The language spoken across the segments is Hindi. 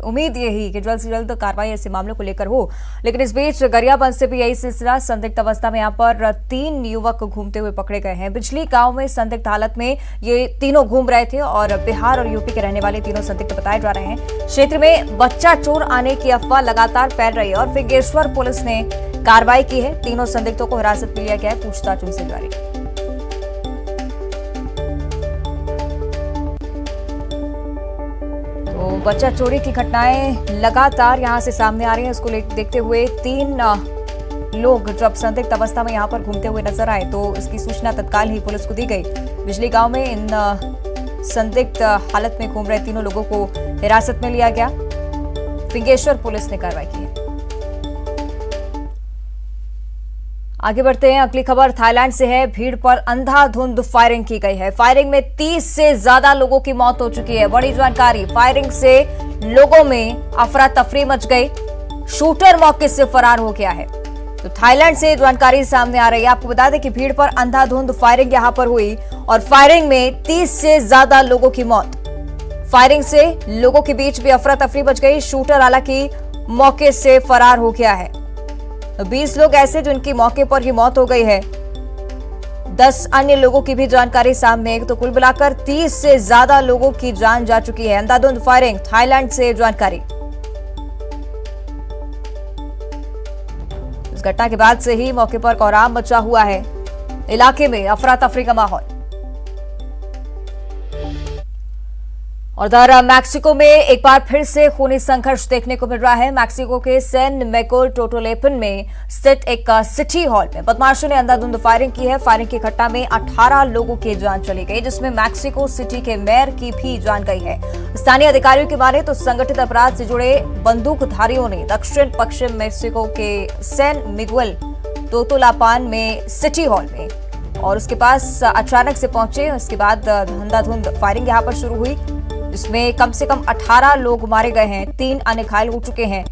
उम्मीद यही कि जल्द से जल्द कार्रवाई ऐसे मामलों को लेकर हो। लेकिन इस बीच गरियाबंद से भी यही सिलसिला, संदिग्ध अवस्था में यहाँ पर 3 युवक घूमते हुए पकड़े गए हैं। बिजली गांव में संदिग्ध हालत में ये तीनों घूम रहे थे और बिहार और यूपी के रहने वाले तीनों संदिग्ध बताए जा रहे हैं। क्षेत्र में बच्चा चोर आने की अफवाह लगातार फैल रही है और फिंगेश्वर पुलिस ने कार्रवाई की है। तीनों संदिग्धों को हिरासत में लिया गया है, पूछताछ उनसे जारी। तो बच्चा चोरी की घटनाएं लगातार यहां से सामने आ रही हैं। इसको देखते हुए 3 लोग जब संदिग्ध अवस्था में यहां पर घूमते हुए नजर आए तो इसकी सूचना तत्काल ही पुलिस को दी गई। बिजली गांव में इन संदिग्ध हालत में घूम रहे तीनों लोगों को हिरासत में लिया गया। फिंगेश्वर पुलिस ने कार्रवाई की है। आगे बढ़ते हैं, अगली खबर थाईलैंड से है। भीड़ पर अंधाधुंध फायरिंग की गई है। फायरिंग में 30 से ज्यादा लोगों की मौत हो चुकी है। बड़ी जानकारी, फायरिंग से लोगों में अफरा तफरी मच गई। शूटर मौके से फरार हो गया है। तो थाईलैंड से जानकारी सामने आ रही है। आपको बता दें कि भीड़ पर अंधाधुंध फायरिंग यहां पर हुई और फायरिंग में 30 से ज्यादा लोगों की मौत। फायरिंग से लोगों के बीच भी अफरा तफरी मच गई। शूटर हालांकि मौके से फरार हो गया है। 20 लोग ऐसे जिनकी मौके पर ही मौत हो गई है। 10 अन्य लोगों की भी जानकारी सामने है। तो कुल मिलाकर 30 से ज्यादा लोगों की जान जा चुकी है। अंधाधुंध फायरिंग, थाईलैंड से जानकारी। इस घटना के बाद से ही मौके पर कोहराम मचा हुआ है। इलाके में अफरा तफरी का माहौल। और उधर मैक्सिको में एक बार फिर से खूनी संघर्ष देखने को मिल रहा है। मैक्सिको के सैन मेकोल टोटोलेपन में स्थित एक सिटी हॉल में बदमाशों ने अंधाधुंध फायरिंग की है। फायरिंग की घटना में 18 लोगों की जान चली गई, जिसमें मैक्सिको सिटी के मेयर की भी जान गई है। स्थानीय अधिकारियों की माने तो संगठित अपराध से जुड़े बंदूकधारियों ने दक्षिण पश्चिम मैक्सिको के सैन मिगुएल टोटोलापान में सिटी हॉल में और उसके पास अचानक से पहुंचे। उसके बाद अंधाधुंध फायरिंग यहां पर शुरू हुई, जिसमें कम से कम 18 लोग मारे गए हैं, 3 अन्य घायल हो चुके हैं।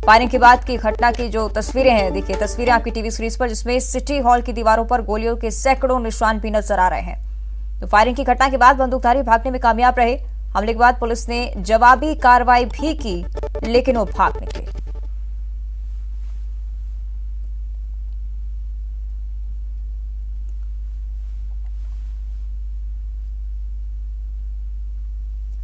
फायरिंग के बाद की घटना की जो तस्वीरें हैं, देखिए तस्वीरें आपकी टीवी स्क्रीन पर, जिसमें सिटी हॉल की दीवारों पर गोलियों के सैकड़ों निशान भी नजर आ रहे हैं। तो फायरिंग की घटना के बाद बंदूकधारी भागने में कामयाब रहे। हमले के बाद पुलिस ने जवाबी कार्रवाई भी की, लेकिन वो भाग निकले।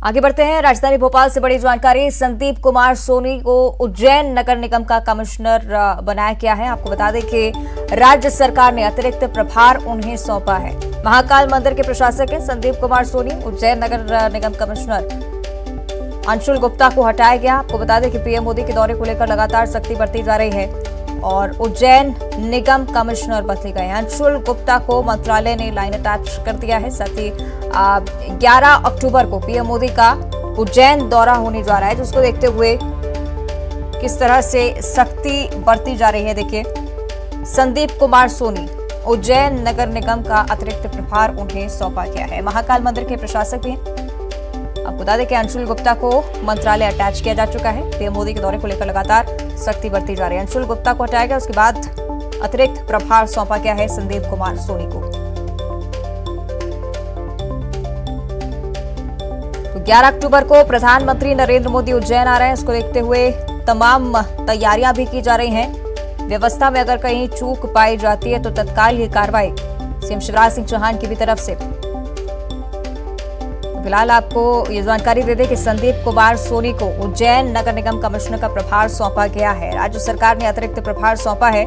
आगे बढ़ते हैं, राजधानी भोपाल से बड़ी जानकारी। संदीप कुमार सोनी को उज्जैन नगर निगम का कमिश्नर बनाया गया है। आपको बता दें कि राज्य सरकार ने अतिरिक्त प्रभार उन्हें सौंपा है। महाकाल मंदिर के प्रशासक हैं संदीप कुमार सोनी। उज्जैन नगर निगम कमिश्नर अंशुल गुप्ता को हटाया गया। आपको बता दें कि पीएम मोदी के दौरे को लेकर लगातार सख्ती बरती जा रही है और उज्जैन निगम कमिश्नर बदले गए। अंशुल गुप्ता को मंत्रालय ने लाइन अटैच कर दिया है। साथ ही 11 अक्टूबर को पीएम मोदी का उज्जैन दौरा होने जा रहा है, जिसको देखते हुए किस तरह से सख्ती बरती जा रही है। देखिए, संदीप कुमार सोनी, उज्जैन नगर निगम का अतिरिक्त प्रभार उन्हें सौंपा गया है। महाकाल मंदिर के प्रशासक भी हैं। आपको बता दें कि अंशुल गुप्ता को मंत्रालय अटैच किया जा चुका है। पीएम मोदी के दौरे को लेकर लगातार सख्ती बरती जा रही है। अंशुल गुप्ता को हटाया गया, उसके बाद अतिरिक्त प्रभार सौंपा गया है संदीप कुमार सोनी को। तो 11 अक्टूबर को प्रधानमंत्री नरेंद्र मोदी उज्जैन आ रहे हैं। इसको देखते हुए तमाम तैयारियां भी की जा रही हैं। व्यवस्था में अगर कहीं चूक पाई जाती है तो तत्काल ही कार्रवाई सीएम शिवराज सिंह चौहान की भी तरफ से। फिलहाल आपको ये जानकारी दे दें कि संदीप कुमार सोनी को उज्जैन नगर निगम कमिश्नर का प्रभार सौंपा गया है। राज्य सरकार ने अतिरिक्त प्रभार सौंपा है।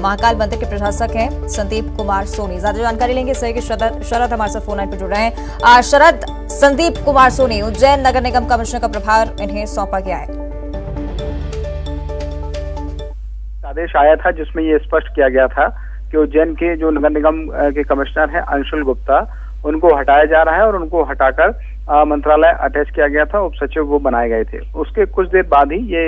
महाकाल मंदिर के प्रशासक हैं संदीप कुमार सोनी। ज्यादा जानकारी लेंगे सही कि शरद हमारे साथ फोन लाइन पर जुड़ रहे हैं। शरद, संदीप कुमार सोनी, उज्जैन नगर निगम कमिश्नर का प्रभार इन्हें सौंपा गया है। आदेश आया था जिसमें ये स्पष्ट किया गया था कि उज्जैन के जो नगर निगम के कमिश्नर हैं अंशुल गुप्ता, उनको हटाया जा रहा है और उनको हटाकर मंत्रालय अटैच किया गया था। उप सचिव वो बनाए गए थे। उसके कुछ देर बाद ही ये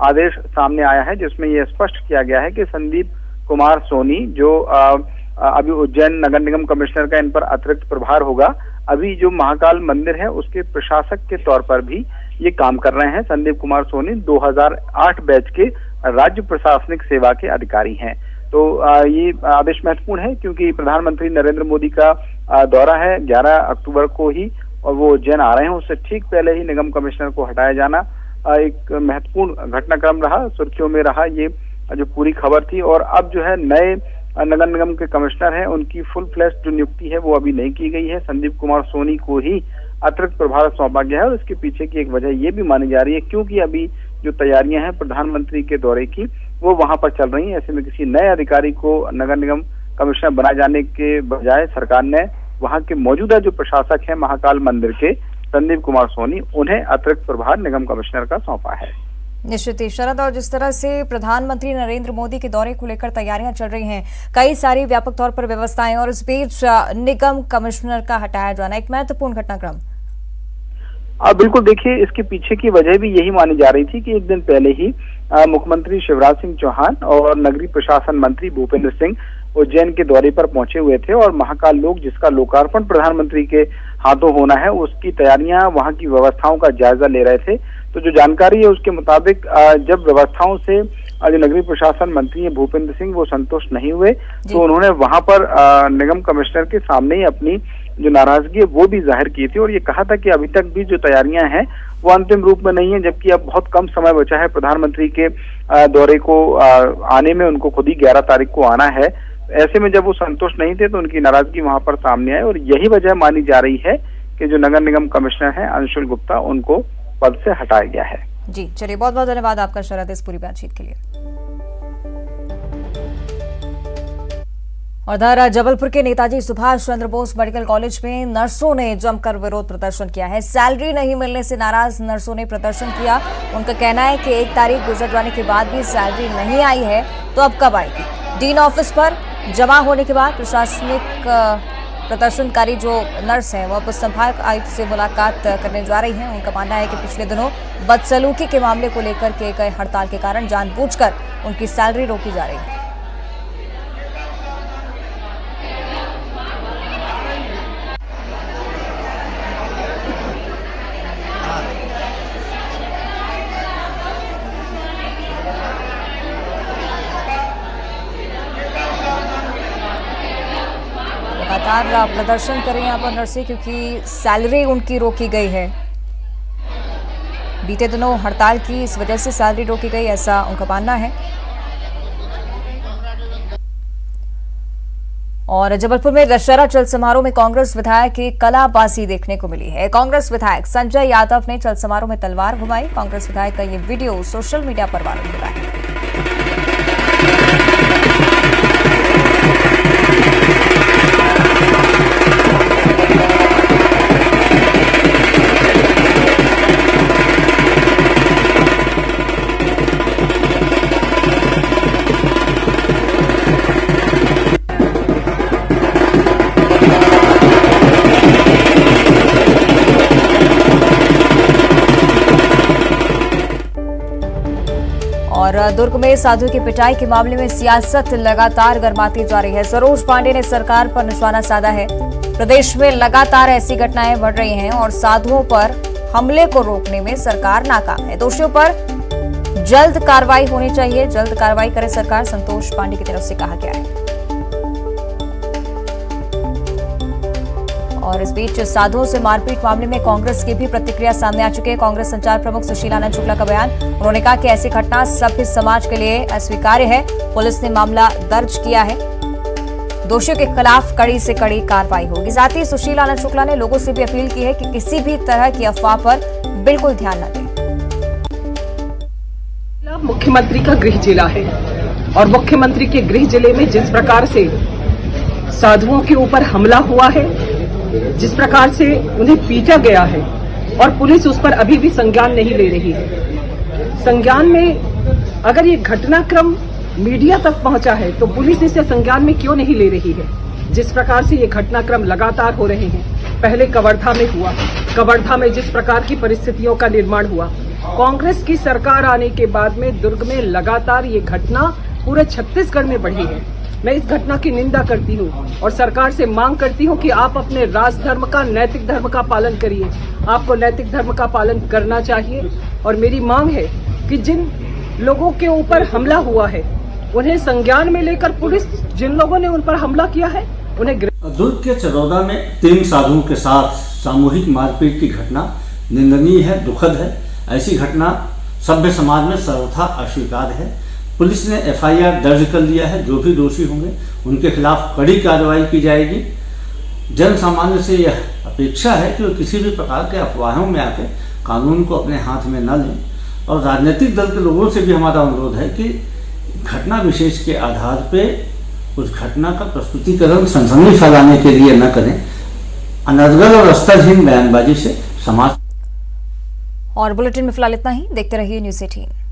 आदेश सामने आया है जिसमें ये स्पष्ट किया गया है कि संदीप कुमार सोनी जो अभी उज्जैन नगर निगम कमिश्नर का इन पर अतिरिक्त प्रभार होगा, अभी जो महाकाल मंदिर है उसके प्रशासक के तौर पर भी ये काम कर रहे हैं। संदीप कुमार सोनी 2008 बैच के राज्य प्रशासनिक सेवा के अधिकारी हैं। तो ये आदेश महत्वपूर्ण है क्योंकि प्रधानमंत्री नरेंद्र मोदी का दौरा है 11 अक्टूबर को ही और वो उज्जैन आ रहे हैं। उससे ठीक पहले ही निगम कमिश्नर को हटाया जाना एक महत्वपूर्ण घटनाक्रम रहा, सुर्खियों में रहा ये जो पूरी खबर थी। और अब जो है नए नगर निगम के कमिश्नर हैं, उनकी फुल फ्लैश जो नियुक्ति है वो अभी नहीं की गई है। संदीप कुमार सोनी को ही अतिरिक्त प्रभार सौंपा गया है और इसके पीछे की एक वजह ये भी मानी जा रही है क्योंकि अभी जो तैयारियां हैं प्रधानमंत्री के दौरे की वो वहां पर चल रही हैं। ऐसे में किसी नए अधिकारी को नगर निगम कमिश्नर बनाए जाने के बजाय सरकार ने वहां के मौजूदा जो प्रशासक हैं महाकाल मंदिर के संदीप कुमार सोनी, उन्हें अतिरिक्त प्रभार निगम कमिश्नर का सौंपा है। निश्चित ही शरद, और जिस तरह से प्रधानमंत्री नरेंद्र मोदी के दौरे को लेकर तैयारियां चल रही हैं, कई सारी व्यापक तौर पर व्यवस्थाएं, और इस बीच निगम कमिश्नर का हटाया जाना एक महत्वपूर्ण घटनाक्रम। बिल्कुल, देखिए इसके पीछे की वजह भी यही मानी जा रही थी कि एक दिन पहले ही मुख्यमंत्री शिवराज सिंह चौहान और नगरीय प्रशासन मंत्री भूपेंद्र सिंह उज्जैन के दौरे पर पहुंचे हुए थे और महाकाल लोक जिसका लोकार्पण प्रधानमंत्री के हाथों होना है उसकी तैयारियां, वहां की व्यवस्थाओं का जायजा ले रहे थे। तो जो जानकारी है उसके मुताबिक जब व्यवस्थाओं से जो नगरीय प्रशासन मंत्री है भूपेंद्र सिंह वो संतुष्ट नहीं हुए तो उन्होंने वहां पर निगम कमिश्नर के सामने ही अपनी जो नाराजगी है वो भी जाहिर की थी और ये कहा था कि अभी तक भी जो तैयारियां हैं वो अंतिम रूप में नहीं है, जबकि अब बहुत कम समय बचा है प्रधानमंत्री के दौरे को आने में। उनको खुद ही 11 तारीख को आना है। ऐसे में जब वो संतुष्ट नहीं थे तो उनकी नाराजगी वहां पर सामने आई और यही वजह मानी जा रही है कि जो नगर निगम कमिश्नर हैं अंशुल गुप्ता, उनको पद से हटाया गया है। जी चलिए, बहुत बहुत धन्यवाद आपका शरद इस पूरी बातचीत के लिए। और उधर जबलपुर के नेताजी सुभाष चंद्र बोस मेडिकल कॉलेज में नर्सों ने जमकर विरोध प्रदर्शन किया है। सैलरी नहीं मिलने से नाराज नर्सों ने प्रदर्शन किया। उनका कहना है कि 1 तारीख गुजर जाने के बाद भी सैलरी नहीं आई है तो अब कब आएगी। डीन ऑफिस पर जमा होने के बाद प्रशासनिक प्रदर्शनकारी जो नर्स हैं वो अब संभाग आयुक्त से मुलाकात करने जा रही हैं। उनका मानना है कि पिछले दिनों बदसलूकी के मामले को लेकर किए गए हड़ताल के कारण जानबूझकर उनकी सैलरी रोकी जा रही है। लगातार प्रदर्शन करें यहाँ पर नर्सें क्योंकि सैलरी उनकी रोकी गई है। बीते दिनों हड़ताल की इस वजह से सैलरी रोकी गई, ऐसा उनका मानना है। और जबलपुर में दशहरा चल समारोह में कांग्रेस विधायक की कलाबाजी देखने को मिली है। कांग्रेस विधायक संजय यादव ने चल समारोह में तलवार घुमाई। कांग्रेस विधायक का ये वीडियो सोशल मीडिया पर वायरल हो रहा है। और दुर्ग में साधु की पिटाई के मामले में सियासत लगातार गर्माती जा रही है। सरोज पांडे ने सरकार पर निशाना साधा है। प्रदेश में लगातार ऐसी घटनाएं बढ़ रही हैं और साधुओं पर हमले को रोकने में सरकार नाकाम है। दोषियों पर जल्द कार्रवाई होनी चाहिए, जल्द कार्रवाई करे सरकार, संतोष पांडे की तरफ से कहा गया है। और इस बीच साधुओं से मारपीट मामले में कांग्रेस की भी प्रतिक्रिया सामने आ चुकी है। कांग्रेस संचार प्रमुख सुशील आनंद शुक्ला का बयान। उन्होंने कहा कि ऐसी घटना सभ्य समाज के लिए अस्वीकार्य है। पुलिस ने मामला दर्ज किया है। दोषियों के खिलाफ कड़ी से कड़ी कार्रवाई होगी। साथ ही सुशील आनंद शुक्ला ने लोगों से भी अपील की है कि किसी भी तरह की अफवाह पर बिल्कुल ध्यान न दें। मुख्यमंत्री का गृह जिला है और मुख्यमंत्री के गृह जिले में जिस प्रकार से साधुओं के ऊपर हमला हुआ है, जिस प्रकार से उन्हें पीटा गया है और पुलिस उस पर अभी भी संज्ञान नहीं ले रही है। संज्ञान में अगर ये घटनाक्रम मीडिया तक पहुंचा है तो पुलिस इसे संज्ञान में क्यों नहीं ले रही है। जिस प्रकार से ये घटनाक्रम लगातार हो रहे हैं, पहले कवर्धा में हुआ, कवर्धा में जिस प्रकार की परिस्थितियों का निर्माण हुआ, कांग्रेस की सरकार आने के बाद में दुर्ग में लगातार ये घटना पूरे छत्तीसगढ़ में बढ़ी है। मैं इस घटना की निंदा करती हूँ और सरकार से मांग करती हूँ कि आप अपने राज धर्म का, नैतिक धर्म का पालन करिए। आपको नैतिक धर्म का पालन करना चाहिए और मेरी मांग है कि जिन लोगों के ऊपर हमला हुआ है उन्हें संज्ञान में लेकर पुलिस, जिन लोगों ने उन पर हमला किया है उन्हें। दुर्ग के चरौदा में 3 साधुओं के साथ सामूहिक मारपीट की घटना निंदनीय है, दुखद है। ऐसी घटना सभ्य समाज में सर्वथा अस्वीकार है। पुलिस ने FIR दर्ज कर लिया है। जो भी दोषी होंगे उनके खिलाफ कड़ी कार्रवाई की जाएगी। जन सामान्य से यह अपेक्षा है कि वो किसी भी प्रकार के अफवाहों में आकर कानून को अपने हाथ में न लें, और राजनीतिक दल के लोगों से भी हमारा अनुरोध है कि घटना विशेष के आधार पे उस घटना का प्रस्तुतिकरण सनसनी फैलाने के लिए न करें। अनर्गल और स्तरहीन बयानबाजी से समाज। और बुलेटिन में फिलहाल इतना ही। देखते रहिए न्यूज़ 18।